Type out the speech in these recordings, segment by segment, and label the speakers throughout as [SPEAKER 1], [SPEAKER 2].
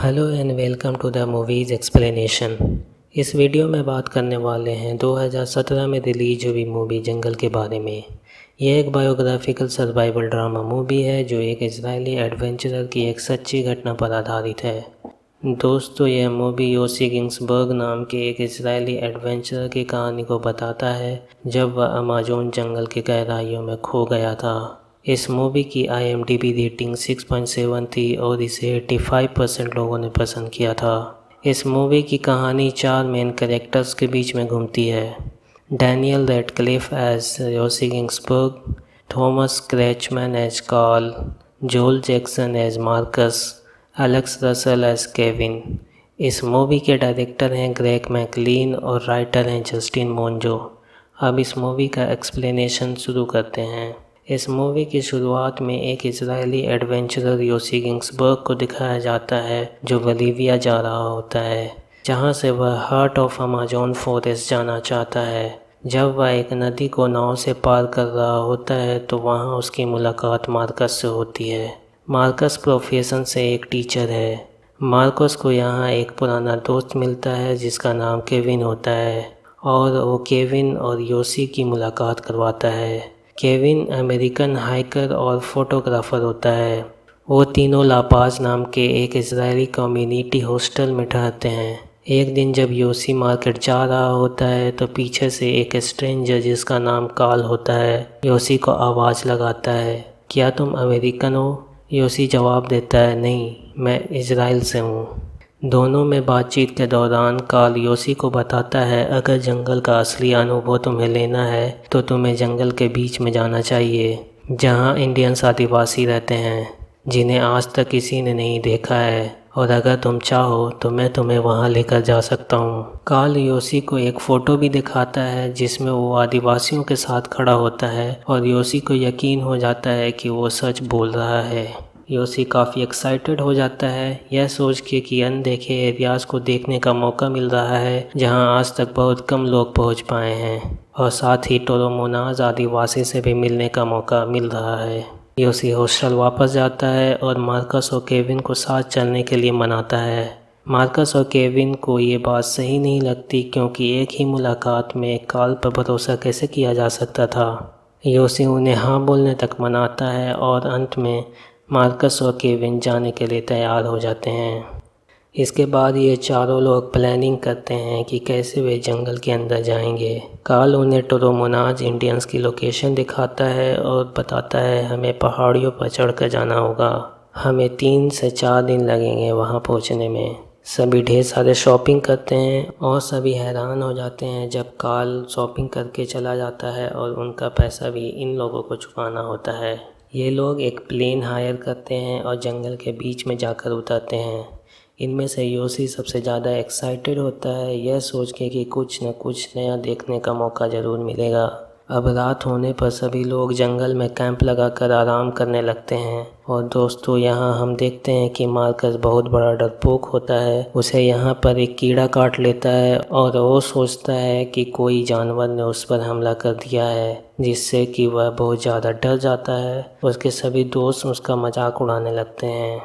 [SPEAKER 1] Hello and welcome to the movies explanation. इस video में बात करने वाले हैं 2017 में रिलीज हुई मूवी जंगल के बारे में। यह एक बायोग्राफिकल सर्वाइवल ड्रामा मूवी है जो एक इजरायली एडवेंचरर की एक सच्ची घटना पर आधारित है। दोस्तों, यह मूवी योसी गिंसबर्ग नाम के एक इजरायली एडवेंचरर की कहानी को बताता है जब वह अमेज़न जंगल की गहराइयों में खो गया था। इस मूवी की IMDb रेटिंग 6.7 थी और इसे 85% लोगों ने पसंद किया था। इस मूवी की कहानी 4 मेन कैरेक्टर्स के बीच में घूमती है। Daniel Radcliffe as Yossi Ghinsberg, Thomas Kretschmann as Karl, Joel Jackson as Marcus, Alex Russell as Kevin. इस मूवी के डायरेक्टर हैं ग्रेग मैकलीन और राइटर हैं जस्टिन मोंजो। अब इस मूवी का एक्सप्लेनेशन शुरू करते हैं। इस मूवी की शुरुआत में एक इजरायली एडवेंचरर योसी गिंसबर्ग को दिखाया जाता है जो बोलिविया जा रहा होता है, जहां से वह हार्ट ऑफ अमेज़न फॉरेस्ट जाना चाहता है। जब वह एक नदी को नाव से पार कर रहा होता है तो वहां उसकी मुलाकात मार्कस से होती है। मार्कस प्रोफेशन से एक टीचर है। मार्कस को यहाँ एक पुराना दोस्त मिलता है जिसका नाम केविन होता है और वो केविन और योसी की मुलाकात करवाता है। केविन अमेरिकन हाइकर और फोटोग्राफर होता है। वो तीनों लापाज नाम के एक इजरायली कम्युनिटी हॉस्टल में ठहरते हैं। एक दिन जब योसी मार्केट जा रहा होता है तो पीछे से एक स्ट्रेंजर जिसका नाम कार्ल होता है योसी को आवाज़ लगाता है, क्या तुम अमेरिकन हो? योसी जवाब देता है, नहीं, मैं इजराइल से हूँ। दोनों में बातचीत के दौरान कार्ल योसी को बताता है अगर जंगल का असली अनुभव तुम्हें लेना है तो तुम्हें जंगल के बीच में जाना चाहिए जहाँ इंडियंस आदिवासी रहते हैं जिन्हें आज तक किसी ने नहीं देखा है, और अगर तुम चाहो तो मैं तुम्हें वहाँ लेकर जा सकता हूँ। कार्ल योसी को एक फ़ोटो भी दिखाता है जिसमें वो आदिवासियों के साथ खड़ा होता है और योसी को यकीन हो जाता है कि वो सच बोल रहा है। योसी काफ़ी एक्साइटेड हो जाता है यह सोच के कि अनदेखे एरियाज़ को देखने का मौका मिल रहा है जहां आज तक बहुत कम लोग पहुंच पाए हैं, और साथ ही टोरोमोनाज आदिवासी से भी मिलने का मौका मिल रहा है। योसी हॉस्टल वापस जाता है और मार्कस और केविन को साथ चलने के लिए मनाता है। मार्कस और केविन को ये बात सही नहीं लगती क्योंकि एक ही मुलाकात में कार्ल पर भरोसा कैसे किया जा सकता था। योसी उन्हें हाँ बोलने तक मनाता है और अंत में मार्कस और केविन जाने के लिए तैयार हो जाते हैं। इसके बाद ये चारों लोग प्लानिंग करते हैं कि कैसे वे जंगल के अंदर जाएंगे। कार्ल उन्हें टोरोमोनाज इंडियंस की लोकेशन दिखाता है और बताता है हमें पहाड़ियों पर चढ़कर जाना होगा, हमें 3 से 4 दिन लगेंगे वहाँ पहुँचने में। सभी ढेर सारे शॉपिंग करते हैं और सभी हैरान हो जाते हैं जब कार्ल शॉपिंग करके चला जाता है और उनका पैसा भी इन लोगों को चुकाना होता है। ये लोग एक प्लेन हायर करते हैं और जंगल के बीच में जाकर उतरते हैं। इनमें से योसी सबसे ज़्यादा एक्साइटेड होता है यह सोच के कि कुछ न कुछ नया देखने का मौका ज़रूर मिलेगा। अब रात होने पर सभी लोग जंगल में कैंप लगाकर आराम करने लगते हैं। और दोस्तों, यहाँ हम देखते हैं कि मार्कस बहुत बड़ा डरपोक होता है। उसे यहाँ पर एक कीड़ा काट लेता है और वो सोचता है कि कोई जानवर ने उस पर हमला कर दिया है, जिससे कि वह बहुत ज़्यादा डर जाता है। उसके सभी दोस्त उसका मजाक उड़ाने लगते हैं।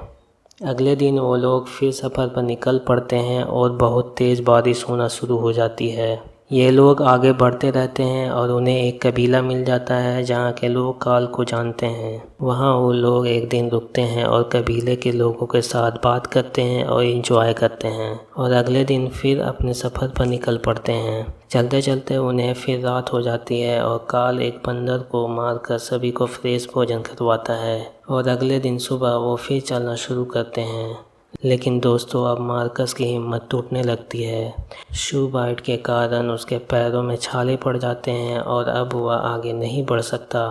[SPEAKER 1] अगले दिन वो लोग फिर सफ़र पर निकल पड़ते हैं और बहुत तेज़ बारिश होना शुरू हो जाती है। ये लोग आगे बढ़ते रहते हैं और उन्हें एक कबीला मिल जाता है जहाँ के लोग कार्ल को जानते हैं। वहाँ वो लोग एक दिन रुकते हैं और कबीले के लोगों के साथ बात करते हैं और एंजॉय करते हैं, और अगले दिन फिर अपने सफ़र पर निकल पड़ते हैं। चलते चलते उन्हें फिर रात हो जाती है और कार्ल एक बंदर को मारकर सभी को फ्रेश भोजन करवाता है, और अगले दिन सुबह वो फिर चलना शुरू करते हैं। लेकिन दोस्तों, अब मार्कस की हिम्मत टूटने लगती है। शू बाइट के कारण उसके पैरों में छाले पड़ जाते हैं और अब वह आगे नहीं बढ़ सकता।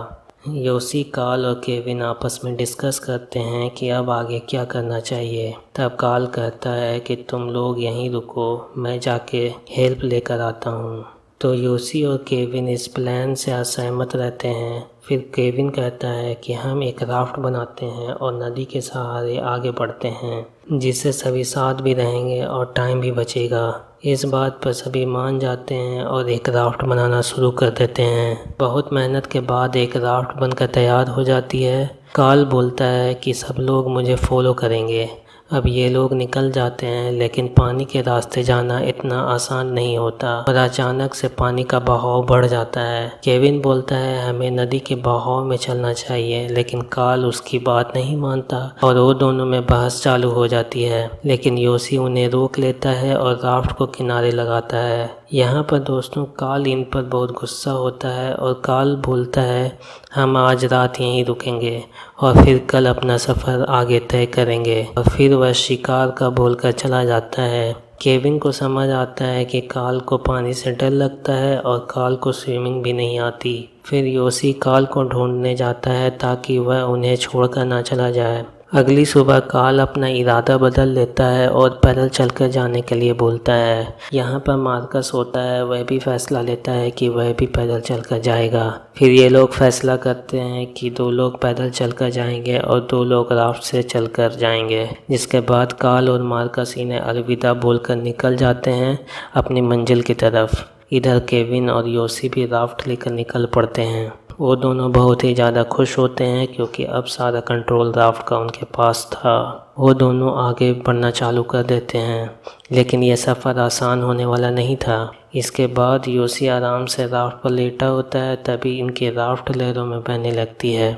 [SPEAKER 1] योसी, कार्ल और केविन आपस में डिस्कस करते हैं कि अब आगे क्या करना चाहिए। तब कार्ल कहता है कि तुम लोग यहीं रुको, मैं जाके हेल्प लेकर आता हूँ। तो योसी और केविन इस प्लान से असहमत रहते हैं। फिर केविन कहता है कि हम एक राफ्ट बनाते हैं और नदी के सहारे आगे बढ़ते हैं, जिससे सभी साथ भी रहेंगे और टाइम भी बचेगा। इस बात पर सभी मान जाते हैं और एक राफ्ट बनाना शुरू कर देते हैं। बहुत मेहनत के बाद एक राफ्ट बनकर तैयार हो जाती है। कार्ल बोलता है कि सब लोग मुझे फॉलो करेंगे, अब ये लोग निकल जाते हैं, लेकिन पानी के रास्ते जाना इतना आसान नहीं होता और अचानक से पानी का बहाव बढ़ जाता है। केविन बोलता है हमें नदी के बहाव में चलना चाहिए, लेकिन कार्ल उसकी बात नहीं मानता और वो दोनों में बहस चालू हो जाती है। लेकिन योसी उन्हें रोक लेता है और राफ्ट को किनारे लगाता है। यहाँ पर दोस्तों कार्ल इन पर बहुत गुस्सा होता है और कार्ल बोलता है हम आज रात यहीं रुकेंगे और फिर कल अपना सफ़र आगे तय करेंगे, और फिर वह शिकार का बोलकर चला जाता है। केविन को समझ आता है कि कार्ल को पानी से डर लगता है और कार्ल को स्विमिंग भी नहीं आती। फिर योसी कार्ल को ढूंढने जाता है ताकि वह उन्हें छोड़कर ना चला जाए। अगली सुबह कार्ल अपना इरादा बदल लेता है और पैदल चलकर जाने के लिए बोलता है। यहाँ पर मार्कस होता है, वह भी फैसला लेता है कि वह भी पैदल चलकर जाएगा। फिर ये लोग फैसला करते हैं कि 2 लोग पैदल चलकर जाएंगे और 2 लोग राफ्ट से चलकर जाएंगे। जिसके बाद कार्ल और मार्कस इन्हें अलविदा बोलकर निकल जाते हैं अपनी मंजिल की तरफ। इधर केविन और योसी भी राफ्ट लेकर निकल पड़ते हैं। वो दोनों बहुत ही ज़्यादा खुश होते हैं क्योंकि अब सारा कंट्रोल राफ्ट का उनके पास था। वो दोनों आगे बढ़ना चालू कर देते हैं, लेकिन यह सफ़र आसान होने वाला नहीं था। इसके बाद योसी आराम से राफ्ट पर लेटा होता है। तभी इनकी राफ्ट लहरों में बहने लगती है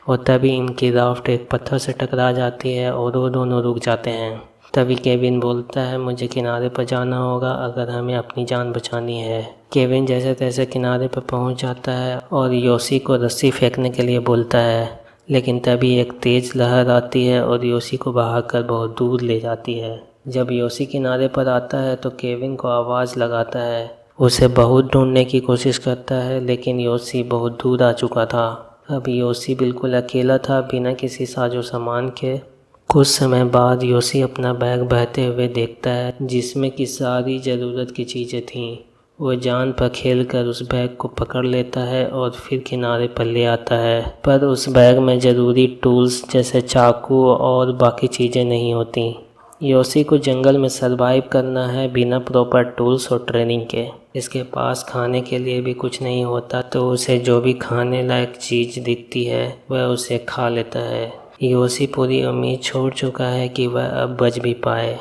[SPEAKER 1] और तभी इनकी राफ्ट एक पत्थर से टकरा जाती है और वो दोनों रुक जाते हैं। तभी केविन बोलता है मुझे किनारे पर जाना होगा अगर हमें अपनी जान बचानी है। केविन जैसे तैसे किनारे पर पहुंच जाता है और योसी को रस्सी फेंकने के लिए बोलता है, लेकिन तभी एक तेज़ लहर आती है और योसी को बहाकर बहुत दूर ले जाती है। जब योसी किनारे पर आता है तो केविन को आवाज़ लगाता है। उसे बहुत ढूंढने की कोशिश करता है, लेकिन योसी बहुत दूर आ चुका था। अब योसी बिल्कुल अकेला था, बिना किसी साजो सामान के। कुछ समय बाद योसी अपना बैग बहते हुए देखता है जिसमें कि सारी ज़रूरत की चीज़ें थीं। वो जान पर खेलकर उस बैग को पकड़ लेता है और फिर किनारे पर ले आता है, पर उस बैग में ज़रूरी टूल्स जैसे चाकू और बाकी चीज़ें नहीं होती। योसी को जंगल में सरवाइव करना है बिना प्रॉपर टूल्स और ट्रेनिंग के। इसके पास खाने के लिए भी कुछ नहीं होता, तो उसे जो भी खाने लायक चीज़ दिखती है वह उसे खा लेता है। योसी पूरी उम्मीद छोड़ चुका है कि वह अब बच भी पाए।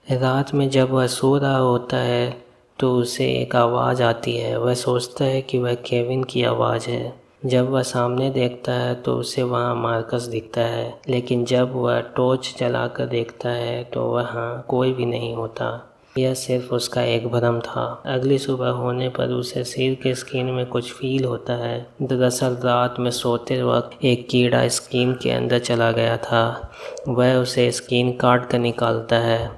[SPEAKER 1] रात में जब वह सो रहा होता है तो उसे एक आवाज़ आती है। वह सोचता है कि वह केविन की आवाज़ है। जब वह सामने देखता है तो उसे वहाँ मार्कस दिखता है, लेकिन जब वह टॉर्च जलाकर देखता है तो वहाँ कोई भी नहीं होता। यह सिर्फ उसका एक भ्रम था। अगली सुबह होने पर उसे सिर के स्किन में कुछ फील होता है। दरअसल रात में सोते वक्त एक कीड़ा स्किन के अंदर चला गया था। वह उसे स्किन काट कर निकालता है।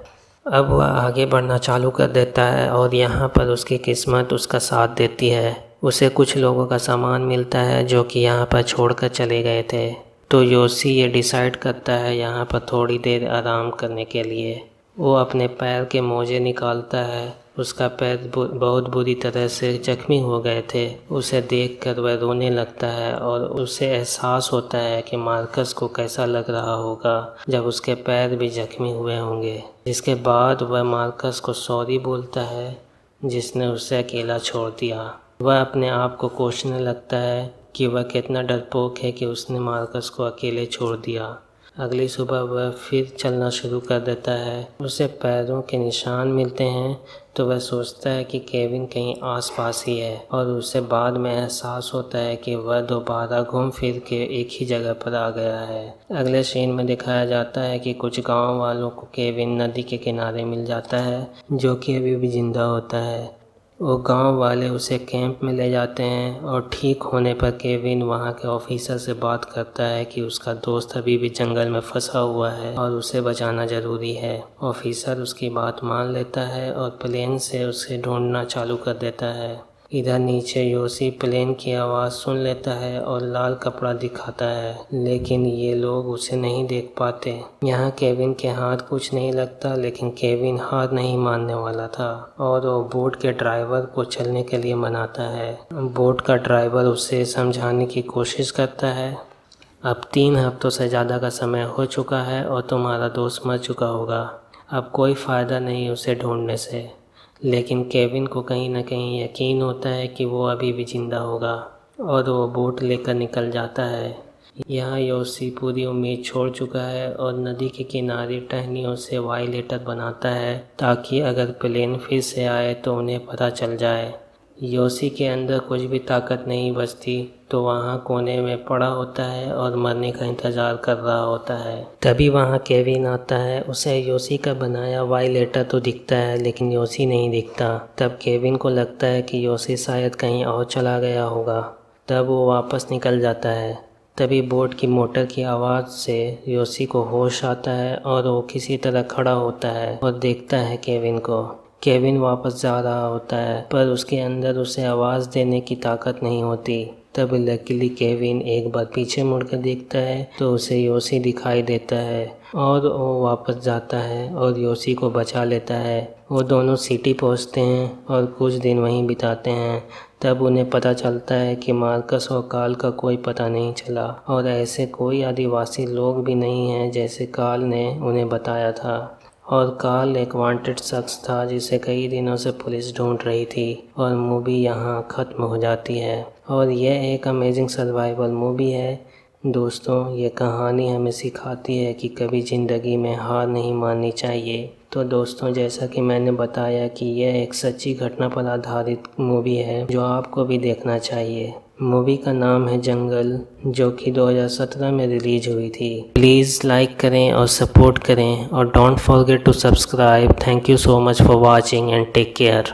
[SPEAKER 1] अब वह आगे बढ़ना चालू कर देता है और यहाँ पर उसकी किस्मत उसका साथ देती है। उसे कुछ लोगों का सामान मिलता है जो कि यहाँ पर छोड़कर चले गए थे। तो योसी ये डिसाइड करता है यहाँ पर थोड़ी देर आराम करने के लिए। वो अपने पैर के मोजे निकालता है। उसका पैर बहुत बुरी तरह से जख्मी हो गए थे। उसे देखकर वह रोने लगता है और उसे एहसास होता है कि मार्कस को कैसा लग रहा होगा जब उसके पैर भी जख्मी हुए होंगे। जिसके बाद वह मार्कस को सॉरी बोलता है जिसने उसे अकेला छोड़ दिया। वह अपने आप को कोसने लगता है कि वह कितना डरपोक है कि उसने मार्कस को अकेले छोड़ दिया। अगली सुबह वह फिर चलना शुरू कर देता है। उसे पैरों के निशान मिलते हैं तो वह सोचता है कि केविन कहीं आसपास ही है, और उसे बाद में एहसास होता है कि वह दोबारा घूम फिर के एक ही जगह पर आ गया है। अगले सीन में दिखाया जाता है कि कुछ गांव वालों को केविन नदी के किनारे मिल जाता है, जो कि अभी भी जिंदा होता है। वो गांव वाले उसे कैंप में ले जाते हैं और ठीक होने पर केविन वहां के ऑफिसर से बात करता है कि उसका दोस्त अभी भी जंगल में फंसा हुआ है और उसे बचाना ज़रूरी है। ऑफिसर उसकी बात मान लेता है और प्लेन से उसे ढूंढना चालू कर देता है। इधर नीचे योसी प्लेन की आवाज़ सुन लेता है और लाल कपड़ा दिखाता है, लेकिन ये लोग उसे नहीं देख पाते। यहाँ केविन के हाथ कुछ नहीं लगता, लेकिन केविन हार नहीं मानने वाला था और वो बोट के ड्राइवर को चलने के लिए मनाता है। बोट का ड्राइवर उसे समझाने की कोशिश करता है। अब 3 हफ्तों से ज़्यादा का समय हो चुका है और तुम्हारा दोस्त मर चुका होगा। अब कोई फ़ायदा नहीं उसे ढूंढने से। लेकिन केविन को कहीं ना कहीं यकीन होता है कि वो अभी भी ज़िंदा होगा और वो बोट लेकर निकल जाता है। यहाँ योशी पूरी उम्मीद छोड़ चुका है और नदी के किनारे टहनियों से वाइलेटर बनाता है ताकि अगर प्लेन फिर से आए तो उन्हें पता चल जाए। योशी के अंदर कुछ भी ताकत नहीं बचती तो वहाँ कोने में पड़ा होता है और मरने का इंतज़ार कर रहा होता है। तभी वहाँ केविन आता है। उसे योशी का बनाया वाइलेटर तो दिखता है लेकिन योशी नहीं दिखता। तब केविन को लगता है कि योशी शायद कहीं और चला गया होगा। तब वो वापस निकल जाता है। तभी बोट की मोटर की आवाज़ से योशी को होश आता है और वो किसी तरह खड़ा होता है और देखता है केविन को। केविन वापस जा रहा होता है पर उसके अंदर उसे आवाज़ देने की ताकत नहीं होती। तब लकीली केविन एक बार पीछे मुड़कर देखता है तो उसे योशी दिखाई देता है और वो वापस जाता है और योशी को बचा लेता है। वो दोनों सिटी पहुंचते हैं और कुछ दिन वहीं बिताते हैं। तब उन्हें पता चलता है कि मार्कस और कार्ल का कोई पता नहीं चला और ऐसे कोई आदिवासी लोग भी नहीं हैं जैसे कार्ल ने उन्हें बताया था। और कार्ल एक वांटेड शख्स था जिसे कई दिनों से पुलिस ढूंढ रही थी। और मूवी यहाँ ख़त्म हो जाती है और यह एक अमेजिंग सर्वाइवल मूवी है। दोस्तों, ये कहानी हमें सिखाती है कि कभी ज़िंदगी में हार नहीं माननी चाहिए। तो दोस्तों, जैसा कि मैंने बताया कि यह एक सच्ची घटना पर आधारित मूवी है जो आपको भी देखना चाहिए। मूवी का नाम है जंगल, जो कि 2017 में रिलीज हुई थी। प्लीज़ लाइक करें और सपोर्ट करें और don't forget to subscribe. Thank you so much for watching and take care.